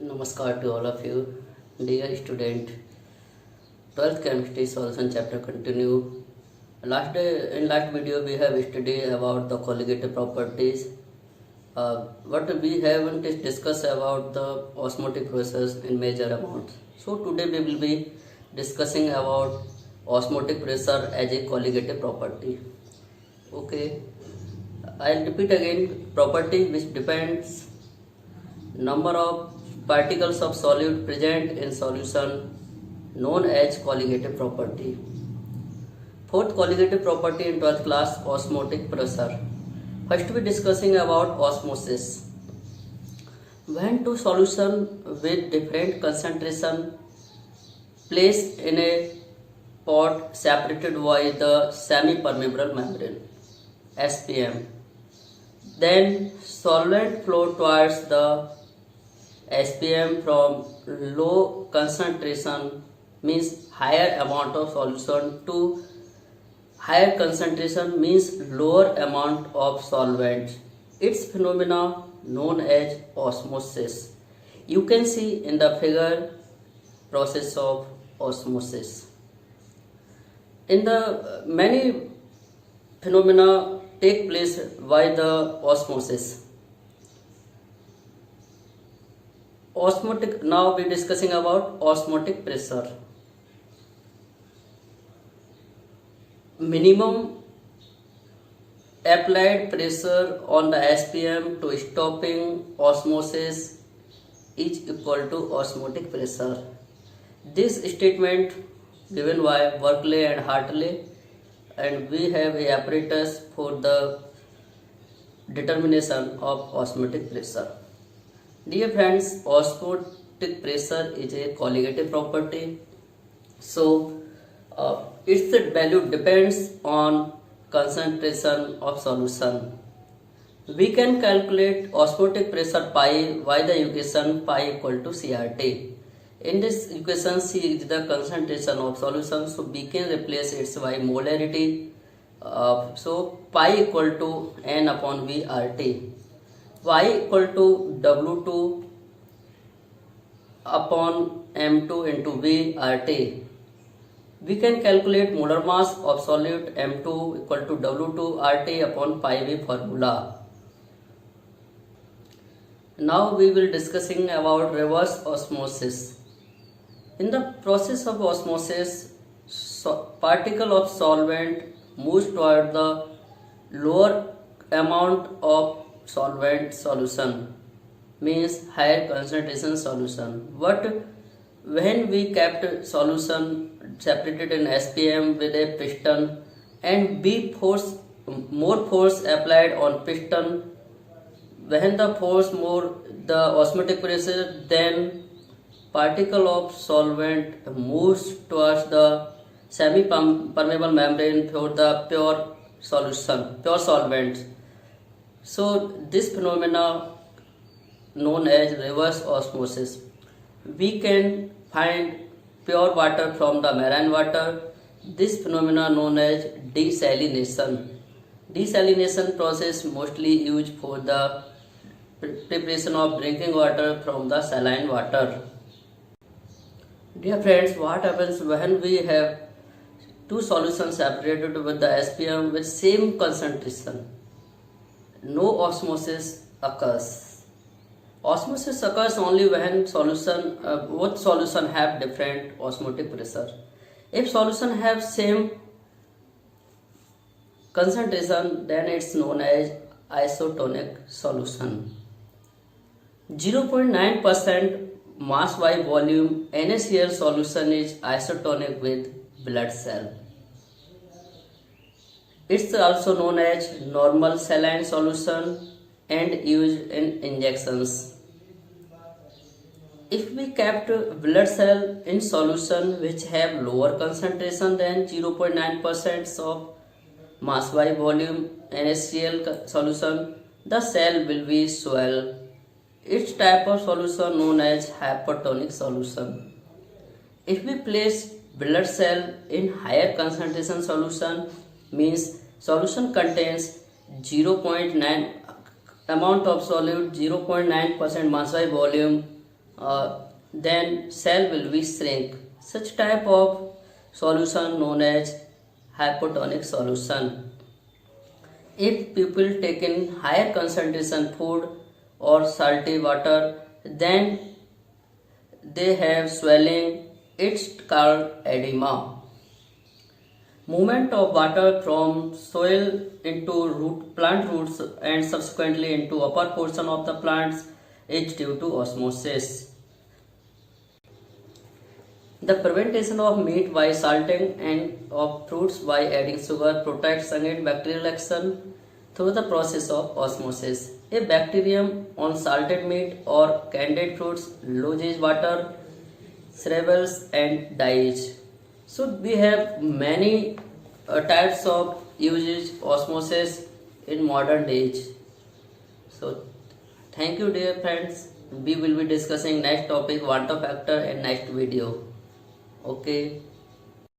Namaskar to all of you, dear student. 12th chemistry solution chapter continue. In last video we have studied about the colligative properties. What we haven't discussed about the osmotic process in major amounts. So today we will be discussing about osmotic pressure as a colligative property. Okay, I'll repeat again. Property which depends number of particles of solute present in solution known as colligative property. Fourth colligative property in 12th class, osmotic pressure. First we discussing about osmosis. When two solutions with different concentration placed in a pot separated by the semi-permeable membrane SPM, then solvent flow towards the SPM from low concentration means higher amount of solution to higher concentration means lower amount of solvent. Its phenomena known as osmosis. You can see in the figure process of osmosis. In the many phenomena take place by the osmosis. Osmotic, now we are discussing about osmotic pressure. Minimum applied pressure on the SPM to stopping osmosis is equal to osmotic pressure. This statement given by Berkeley and Hartley, and we have a apparatus for the determination of osmotic pressure. Dear friends, osmotic pressure is a colligative property. So, its value depends on concentration of solution. We can calculate osmotic pressure pi by the equation pi equal to CRT. In this equation, C is the concentration of solution, so we can replace it by molarity. So, pi equal to N upon V RT. Y equal to W2 upon M2 into V RT. We can calculate molar mass of solute M2 equal to W2 RT upon pi V formula. Now we will discussing about reverse osmosis. In the process of osmosis, particle of solvent moves toward the lower amount of solvent solution means higher concentration solution. But when we kept solution separated in SPM with a piston and more force applied on piston, when the force more the osmotic pressure, then particle of solvent moves towards the semi-permeable membrane for the pure solvent. So this phenomena known as reverse osmosis. We can find pure water from the marine water. This phenomena known as desalination. Desalination process mostly used for the preparation of drinking water from the saline water. Dear friends, what happens when we have two solutions separated with the SPM with same concentration? No osmosis occurs. Osmosis occurs only when both solution have different osmotic pressure. If solution have same concentration, then it's known as isotonic solution. 0.9% mass by volume NaCl solution is isotonic with blood cell. It's also known as normal saline solution and used in injections. If we kept blood cell in solution which have lower concentration than 0.9% of mass by volume NaCl solution, the cell will be swell. Its type of solution known as hypertonic solution. If we place blood cell in higher concentration solution, means solution contains 0.9 amount of solute 0.9% mass by volume then cell will be shrink. Such type of solution known as hypotonic solution. If people take in higher concentration food or salty water, then they have swelling. It's called edema. Movement of water from soil into plant roots and subsequently into upper portion of the plants is due to osmosis. The fermentation of meat by salting and of fruits by adding sugar protects against bacterial action through the process of osmosis. A bacterium on salted meat or candied fruits loses water, shrivels and dies. So we have many types of usage osmosis in modern days. So thank you dear friends. We will be discussing next topic Vanta factor in next video. Okay.